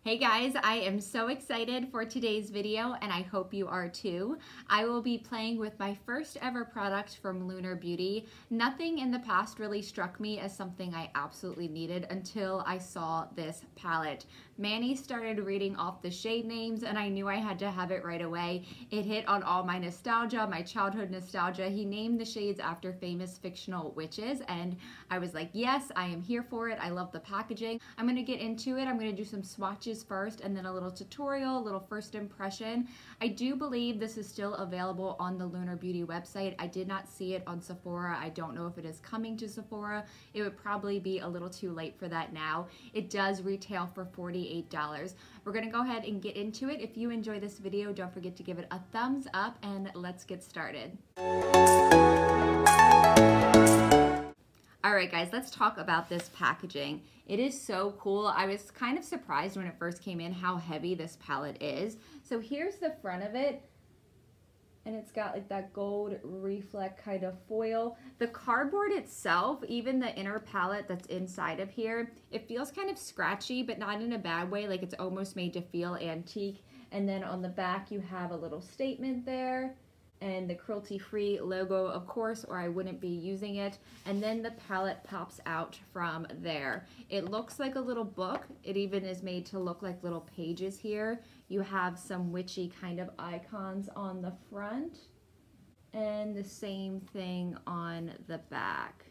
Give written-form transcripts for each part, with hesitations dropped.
Hey guys, I am so excited for today's video and I hope you are too. I will be playing with my first ever product from Lunar Beauty. Nothing in the past really struck me as something I absolutely needed until I saw this palette. Manny started reading off the shade names and I knew I had to have it right away. It hit on all my nostalgia, my childhood nostalgia. He named the shades after famous fictional witches and I was like, yes, I am here for it. I love the packaging. I'm gonna get into it. I'm gonna do some swatches first and then a little tutorial, a little first impression. I do believe this is still available on the Lunar Beauty website. I did not see it on Sephora. I don't know if it is coming to Sephora. It would probably be a little too late for that now. It does retail for $48. We're gonna go ahead and get into it. If you enjoy this video, don't forget to give it a thumbs up and let's get started. Alright guys, let's talk about this packaging. It is so cool. I was kind of surprised when it first came in how heavy this palette is. So here's the front of it. And it's got like that gold reflect kind of foil. The cardboard itself, even the inner palette that's inside of here, it feels kind of scratchy, but not in a bad way. Like it's almost made to feel antique. And then on the back, you have a little statement there. And the cruelty-free logo, of course, or I wouldn't be using it. And then the palette pops out from there. It looks like a little book. It even is made to look like little pages here. You have some witchy kind of icons on the front. And the same thing on the back.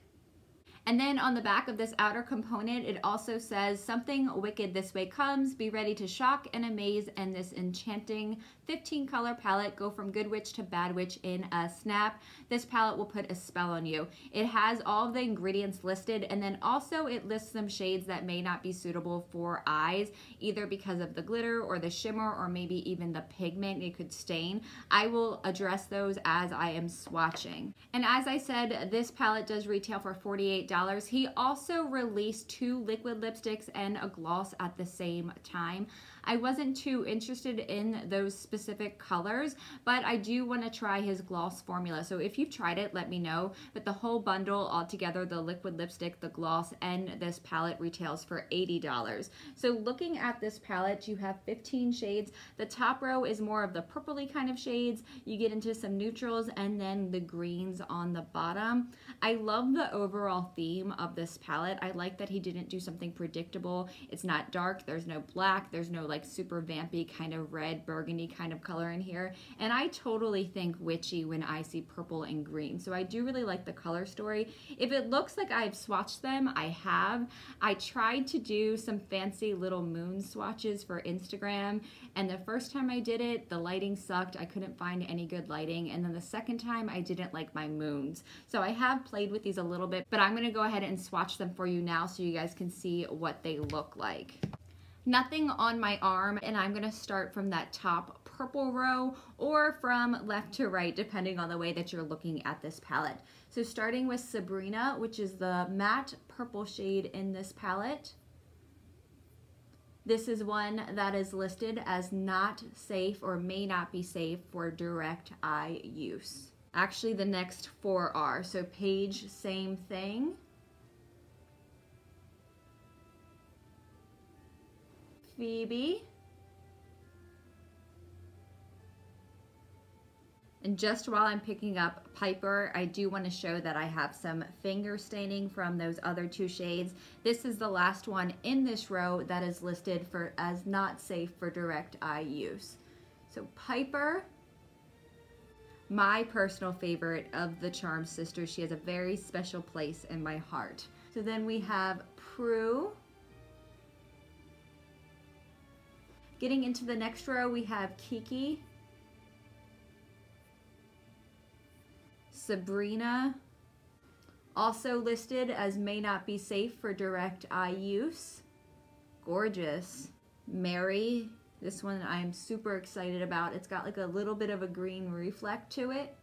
And then on the back of this outer component, it also says, something wicked this way comes, be ready to shock and amaze in this enchanting 15 color palette. Go from good witch to bad witch in a snap. This palette will put a spell on you. It has all of the ingredients listed, and then also it lists some shades that may not be suitable for eyes, either because of the glitter or the shimmer or maybe even the pigment it could stain. I will address those as I am swatching. And as I said, this palette does retail for $48. He also released 2 liquid lipsticks and a gloss at the same time. I wasn't too interested in those specific colors, but I do want to try his gloss formula. So if you've tried it, let me know. But the whole bundle altogether, the liquid lipstick, the gloss, and this palette retails for $80. So looking at this palette, you have 15 shades. The top row is more of the purpley kind of shades. You get into some neutrals and then the greens on the bottom. I love the overall theme of this palette. I like that he didn't do something predictable. It's not dark. There's no black. There's no like super vampy kind of red burgundy kind of color in here. And I totally think witchy when I see purple and green. So I do really like the color story. If it looks like I've swatched them, I have. I tried to do some fancy little moon swatches for Instagram. And the first time I did it, the lighting sucked. I couldn't find any good lighting. And then the second time I didn't like my moons. So I have played with these a little bit, but I'm going to go ahead and swatch them for you now so you guys can see what they look like. Nothing on my arm, and I'm gonna start from that top purple row or from left to right, depending on the way that you're looking at this palette. So starting with Sabrina, which is the matte purple shade in this palette. This is one that is listed as not safe or may not be safe for direct eye use. Actually, the next 4 are. So Paige, same thing. Phoebe, and just while I'm picking up Piper, I do want to show that I have some finger staining from those other 2 shades. This is the last one in this row that is listed for as not safe for direct eye use. So Piper, my personal favorite of the Charm sisters. She has a very special place in my heart. So then we have Prue. Getting into the next row, we have Kiki, Sabrina, also listed as may not be safe for direct eye use. Gorgeous. Mary, this one I'm super excited about. It's got like a little bit of a green reflect to it.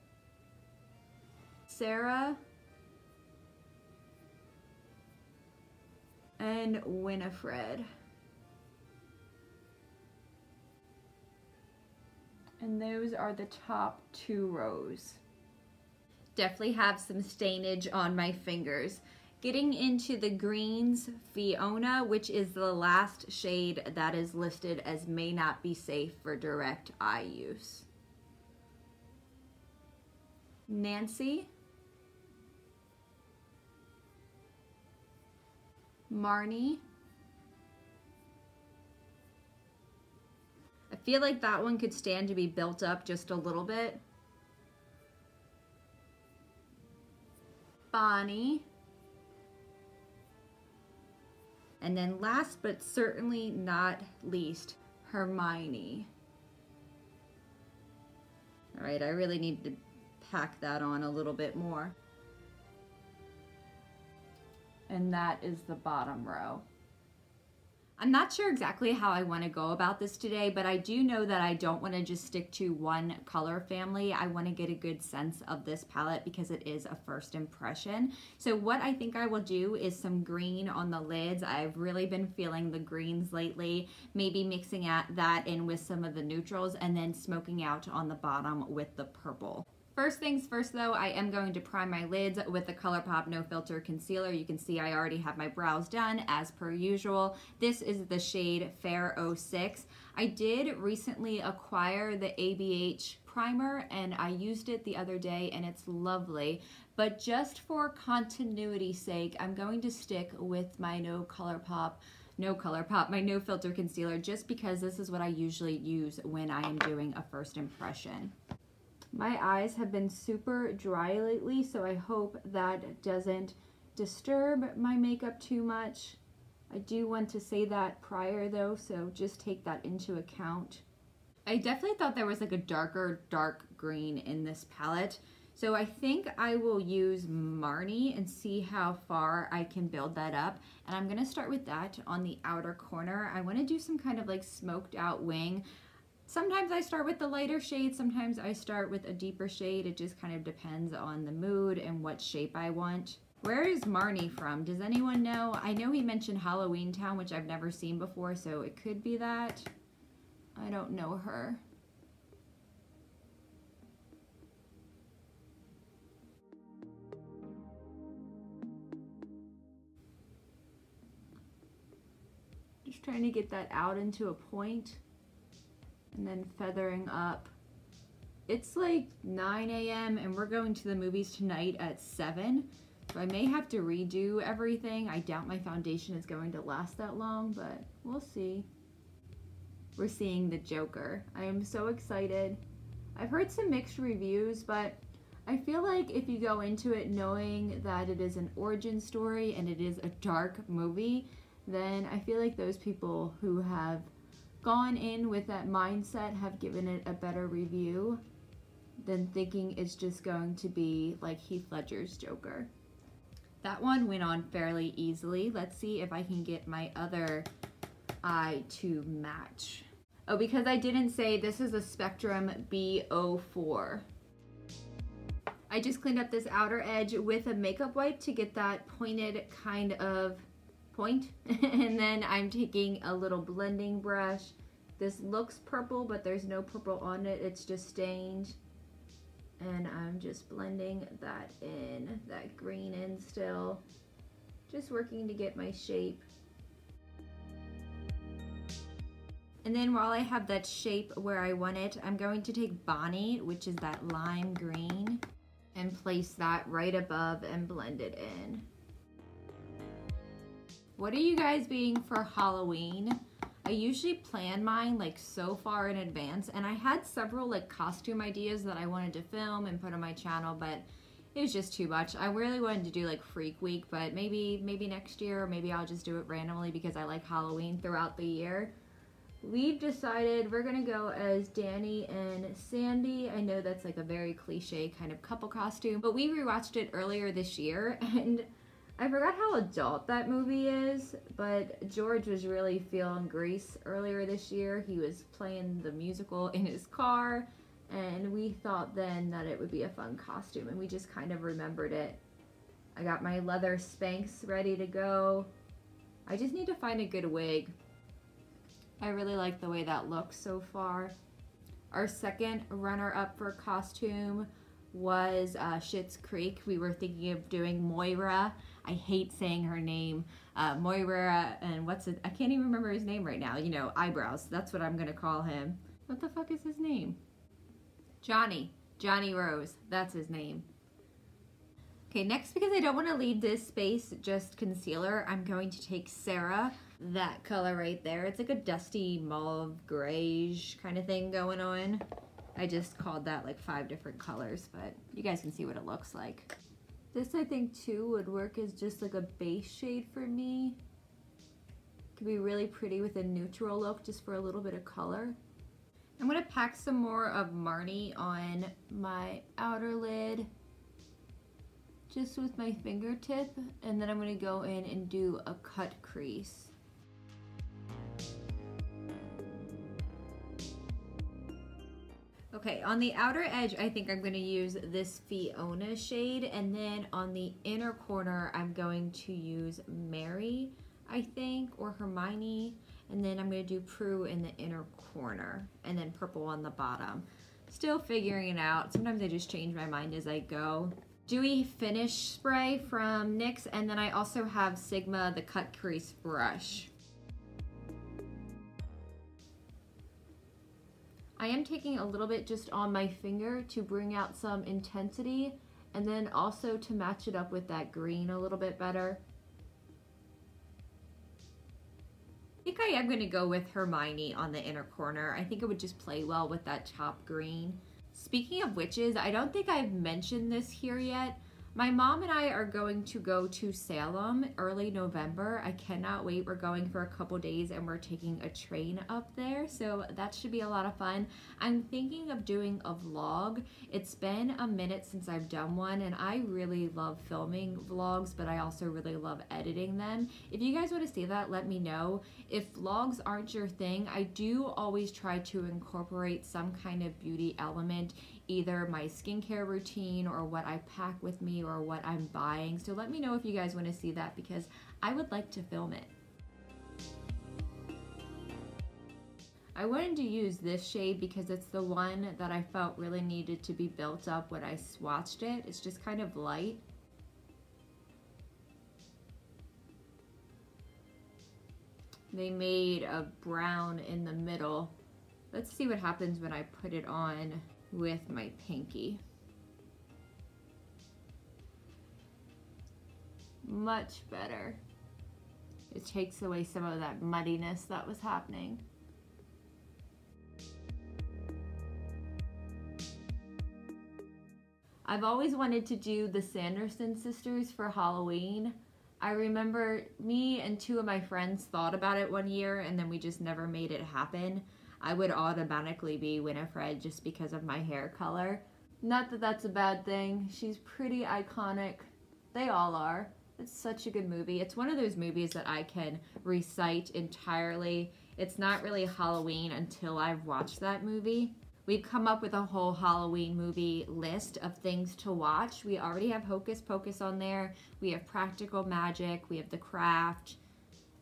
Sarah, and Winifred. And those are the top 2 rows. Definitely have some stainage on my fingers. Getting into the greens, Fiona, which is the last shade that is listed as may not be safe for direct eye use. Nancy. Marnie. I feel like that one could stand to be built up just a little bit. Bonnie. And then last but certainly not least, Hermione. All right, I really need to pack that on a little bit more. And that is the bottom row. I'm not sure exactly how I want to go about this today, but I do know that I don't want to just stick to one color family. I want to get a good sense of this palette because it is a first impression. So what I think I will do is some green on the lids. I've really been feeling the greens lately, maybe mixing that in with some of the neutrals and then smoking out on the bottom with the purple. First things first though, I am going to prime my lids with the Colourpop No Filter Concealer. You can see I already have my brows done as per usual. This is the shade Fair 06. I did recently acquire the ABH primer and I used it the other day and it's lovely. But just for continuity's sake, I'm going to stick with my my No Filter Concealer just because this is what I usually use when I am doing a first impression. My eyes have been super dry lately, so I hope that doesn't disturb my makeup too much. I do want to say that prior though, so just take that into account. I definitely thought there was like a dark green in this palette, so I think I will use Marnie and see how far I can build that up. And I'm gonna start with that on the outer corner. I wanna do some kind of like smoked out wing. Sometimes I start with the lighter shade, sometimes I start with a deeper shade. It just kind of depends on the mood and what shape I want. Where is Marnie from? Does anyone know? I know he mentioned Halloween Town, which I've never seen before, so it could be that. I don't know her. Just trying to get that out into a point. And then feathering up. It's like 9 a.m. and we're going to the movies tonight at 7. So I may have to redo everything. I doubt my foundation is going to last that long, but we'll see. We're seeing the Joker. I am so excited. I've heard some mixed reviews, but I feel like if you go into it knowing that it is an origin story and it is a dark movie, then I feel like those people who have gone in with that mindset have given it a better review than thinking it's just going to be like Heath Ledger's Joker. That one went on fairly easily. Let's see if I can get my other eye to match. Oh, because I didn't say this is a Spectrum B04. I just cleaned up this outer edge with a makeup wipe to get that pointed kind of point. And then I'm taking a little blending brush. This looks purple, but there's no purple on it. It's just stained. And I'm just blending that in, that green in still. Just working to get my shape. And then while I have that shape where I want it, I'm going to take Bonnie, which is that lime green, and place that right above and blend it in. What are you guys being for Halloween? I usually plan mine like so far in advance, and I had several like costume ideas that I wanted to film and put on my channel, but it was just too much. I really wanted to do like Freak Week, but maybe next year, or maybe I'll just do it randomly because I like Halloween throughout the year. We've decided we're gonna go as Danny and Sandy. I know that's like a very cliche kind of couple costume, but we rewatched it earlier this year, and I forgot how adult that movie is, but George was really feeling Grease earlier this year. He was playing the musical in his car, and we thought then that it would be a fun costume, and we just kind of remembered it. I got my leather Spanx ready to go. I just need to find a good wig. I really like the way that looks so far. Our second runner-up for costume was Schitt's Creek. We were thinking of doing Moira. I hate saying her name. Moira, and I can't even remember his name right now. You know, eyebrows. That's what I'm gonna call him. What the fuck is his name? Johnny Rose. That's his name. Okay, next, because I don't want to leave this space just concealer, I'm going to take Sarah, that color right there. It's like a dusty mauve grayish kind of thing going on. I just called that like 5 different colors, but you guys can see what it looks like. This, I think, too, would work as just like a base shade for me. Could be really pretty with a neutral look just for a little bit of color. I'm going to pack some more of Manny on my outer lid, just with my fingertip, and then I'm going to go in and do a cut crease. Okay, on the outer edge, I think I'm going to use this Fiona shade, and then on the inner corner, I'm going to use Mary, I think, or Hermione, and then I'm going to do Prue in the inner corner, and then purple on the bottom. Still figuring it out. Sometimes I just change my mind as I go. Dewy Finish Spray from NYX, and then I also have Sigma, the cut crease brush. I am taking a little bit just on my finger to bring out some intensity, and then also to match it up with that green a little bit better. I think I am going to go with Hermione on the inner corner. I think it would just play well with that top green. Speaking of witches, I don't think I've mentioned this here yet. My mom and I are going to go to Salem early November. I cannot wait. We're going for a couple days and we're taking a train up there, so that should be a lot of fun. I'm thinking of doing a vlog. It's been a minute since I've done one, and I really love filming vlogs, but I also really love editing them. If you guys want to see that, let me know. If vlogs aren't your thing, I do always try to incorporate some kind of beauty element, either my skincare routine or what I pack with me or what I'm buying. So let me know if you guys want to see that, because I would like to film it. I wanted to use this shade because it's the one that I felt really needed to be built up when I swatched it. It's just kind of light. They made a brown in the middle. Let's see what happens when I put it on with my pinky. Much better. It takes away some of that muddiness that was happening. I've always wanted to do the Sanderson sisters for Halloween. I remember me and 2 of my friends thought about it one year, and then we just never made it happen. I would automatically be Winifred just because of my hair color. Not that that's a bad thing. She's pretty iconic. They all are. It's such a good movie. It's one of those movies that I can recite entirely. It's not really Halloween until I've watched that movie. We've come up with a whole Halloween movie list of things to watch. We already have Hocus Pocus on there. We have Practical Magic. We have The Craft,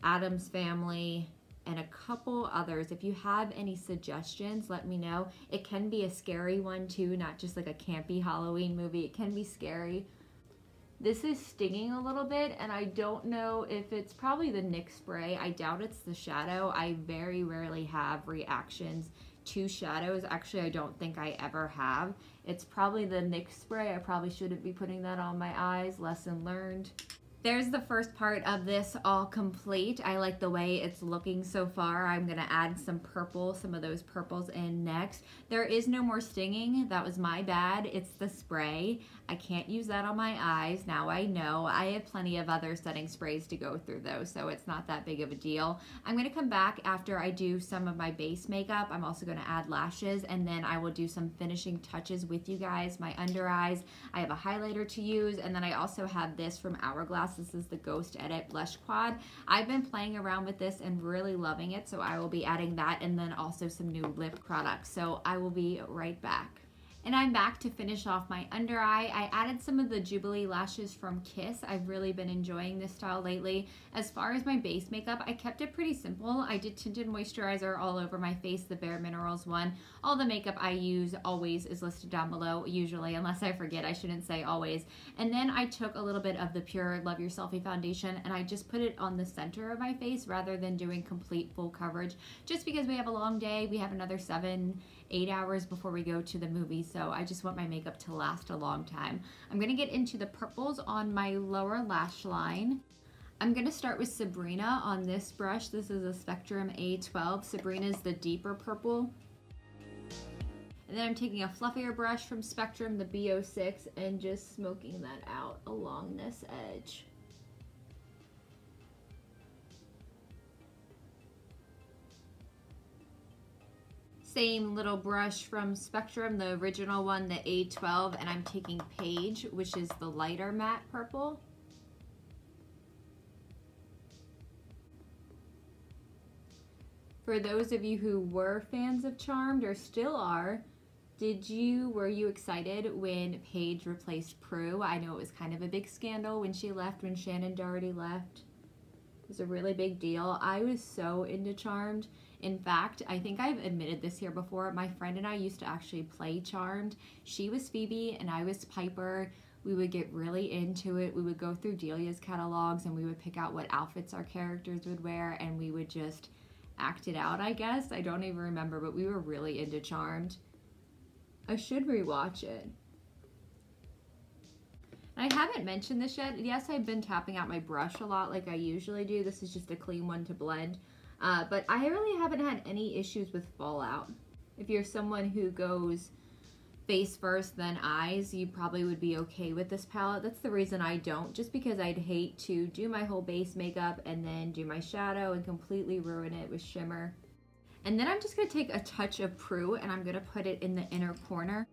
Addams Family, and a couple others. If you have any suggestions, let me know. It can be a scary one too, not just like a campy Halloween movie. It can be scary. This is stinging a little bit, and I don't know if it's probably the NYX spray. I doubt it's the shadow. I very rarely have reactions to shadows. Actually, I don't think I ever have. It's probably the NYX spray. I probably shouldn't be putting that on my eyes. Lesson learned. There's the first part of this all complete. I like the way it's looking so far. I'm gonna add some purple, some of those purples in next. There is no more stinging. That was my bad. It's the spray. I can't use that on my eyes. Now I know. I have plenty of other setting sprays to go through though, so it's not that big of a deal. I'm gonna come back after I do some of my base makeup. I'm also gonna add lashes, and then I will do some finishing touches with you guys. My under eyes. I have a highlighter to use, and then I also have this from Hourglass. This is the Ghost Edit Blush Quad. I've been playing around with this and really loving it, so I will be adding that, and then also some new lip products. So I will be right back. And I'm back to finish off my under eye. I added some of the Jubilee lashes from Kiss. I've really been enjoying this style lately. As far as my base makeup, I kept it pretty simple. I did tinted moisturizer all over my face, the Bare Minerals one. All the makeup I use always is listed down below, usually, unless I forget. I shouldn't say always. And then I took a little bit of the Pur Love Your Selfie Foundation and I just put it on the center of my face rather than doing complete full coverage, just because we have a long day. We have another 7-8 hours before we go to the movies, so I just want my makeup to last a long time. I'm going to get into the purples on my lower lash line. I'm going to start with Sabrina on this brush. This is a Spectrum A12. Sabrina's the deeper purple. And then I'm taking a fluffier brush from Spectrum, the B06, and just smoking that out along this edge. Same little brush from Spectrum, the original one, the A12, and I'm taking Page, which is the lighter matte purple. For those of you who were fans of Charmed, or still are, were you excited when Paige replaced Prue? I know it was kind of a big scandal when she left, when Shannon Doherty left. It was a really big deal. I was so into Charmed. In fact, I think I've admitted this here before, my friend and I used to actually play Charmed. She was Phoebe and I was Piper. We would get really into it. We would go through Delia's catalogs and we would pick out what outfits our characters would wear and we would just act it out, I guess. I don't even remember, but we were really into Charmed. I should rewatch it. I haven't mentioned this yet. Yes, I've been tapping out my brush a lot like I usually do. This is just a clean one to blend. But I really haven't had any issues with fallout. If you're someone who goes face first then eyes, you probably would be okay with this palette. That's the reason I don't, just because I'd hate to do my whole base makeup and then do my shadow and completely ruin it with shimmer. And then I'm just going to take a touch of Prue and I'm going to put it in the inner corner.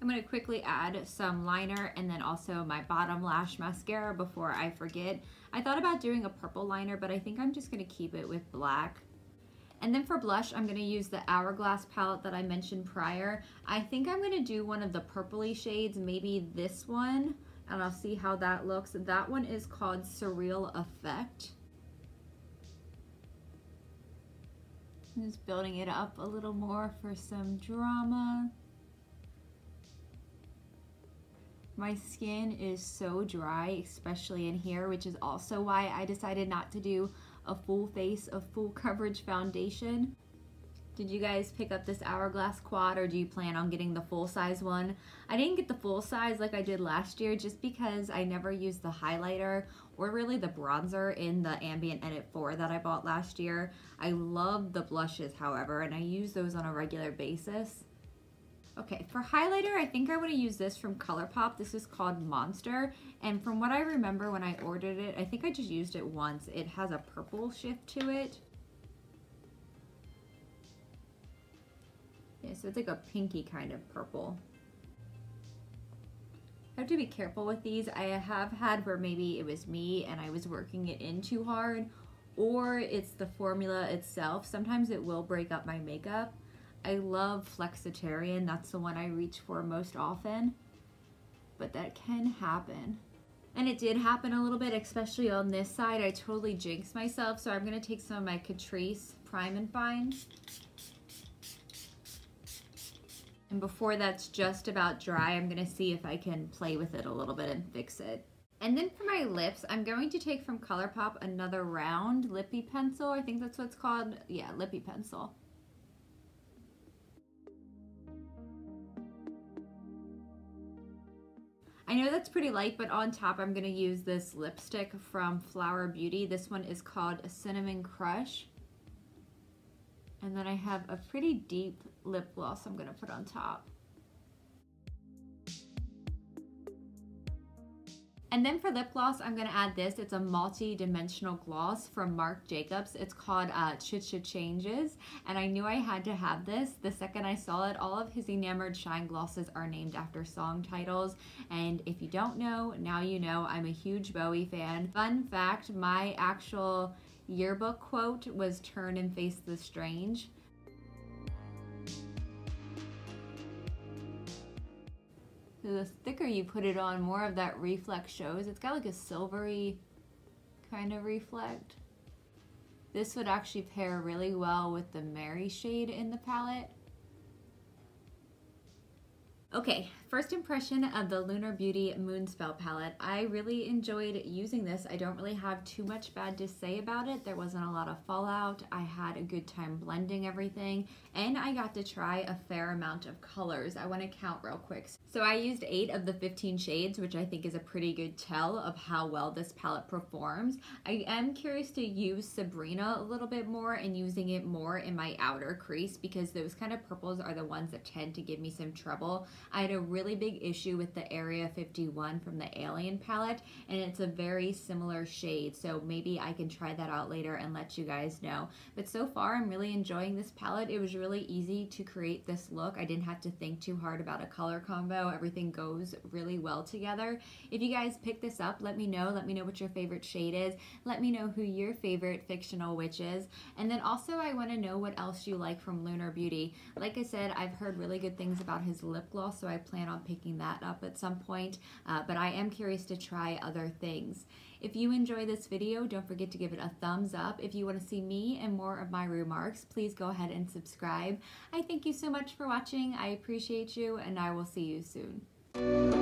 I'm going to quickly add some liner and then also my bottom lash mascara before I forget. I thought about doing a purple liner, but I think I'm just going to keep it with black. And then for blush, I'm going to use the Hourglass palette that I mentioned prior. I think I'm going to do one of the purpley shades, maybe this one, and I'll see how that looks. That one is called Surreal Effect. I'm just building it up a little more for some drama. My skin is so dry, especially in here, which is also why I decided not to do a full face of full coverage foundation. Did you guys pick up this Hourglass quad or do you plan on getting the full size one? I didn't get the full size like I did last year just because I never used the highlighter or really the bronzer in the Ambient Edit 4 that I bought last year. I love the blushes, however, and I use those on a regular basis. Okay, for highlighter, I think I want to use this from Colourpop. This is called Monster, and from what I remember when I ordered it, I think I just used it once. It has a purple shift to it. Yeah, so it's like a pinky kind of purple. I have to be careful with these. I have had where maybe it was me and I was working it in too hard, or it's the formula itself. Sometimes it will break up my makeup. I love Flexitarian, that's the one I reach for most often, but that can happen. And it did happen a little bit, especially on this side. I totally jinxed myself, so I'm going to take some of my Catrice Prime and Fine. And before that's just about dry, I'm going to see if I can play with it a little bit and fix it. And then for my lips, I'm going to take from Colourpop another round lippy pencil. I think that's what it's called. Yeah, lippy pencil. I know that's pretty light, but on top I'm going to use this lipstick from Flower Beauty. This one is called Cinnamon Crush. And then I have a pretty deep lip gloss I'm going to put on top. And then for lip gloss, I'm going to add this. It's a multi-dimensional gloss from Marc Jacobs. It's called Changes, and I knew I had to have this. The second I saw it, all of his Enamored Shine glosses are named after song titles, and if you don't know, now you know. I'm a huge Bowie fan. Fun fact, my actual yearbook quote was "Turn and face the strange." So the thicker you put it on, more of that reflect shows. It's got like a silvery kind of reflect. This would actually pair really well with the Mary shade in the palette. Okay, first impression of the Lunar Beauty Moonspell palette. I really enjoyed using this. I don't really have too much bad to say about it. There wasn't a lot of fallout. I had a good time blending everything, and I got to try a fair amount of colors. I want to count real quick. So I used 8 of the 15 shades, which I think is a pretty good tell of how well this palette performs. I am curious to use Sabrina a little bit more and using it more in my outer crease, because those kind of purples are the ones that tend to give me some trouble. I had a really big issue with the Area 51 from the Alien palette, and it's a very similar shade, so maybe I can try that out later and let you guys know. But so far, I'm really enjoying this palette. It was really easy to create this look. I didn't have to think too hard about a color combo. Everything goes really well together. If you guys pick this up, let me know. Let me know what your favorite shade is. Let me know who your favorite fictional witch is. And then also, I want to know what else you like from Lunar Beauty. Like I said, I've heard really good things about his lip gloss, so I plan on picking that up at some point, but I am curious to try other things. If you enjoy this video, don't forget to give it a thumbs up. If you want to see me and more of my remarks, please go ahead and subscribe. I thank you so much for watching. I appreciate you, and I will see you soon.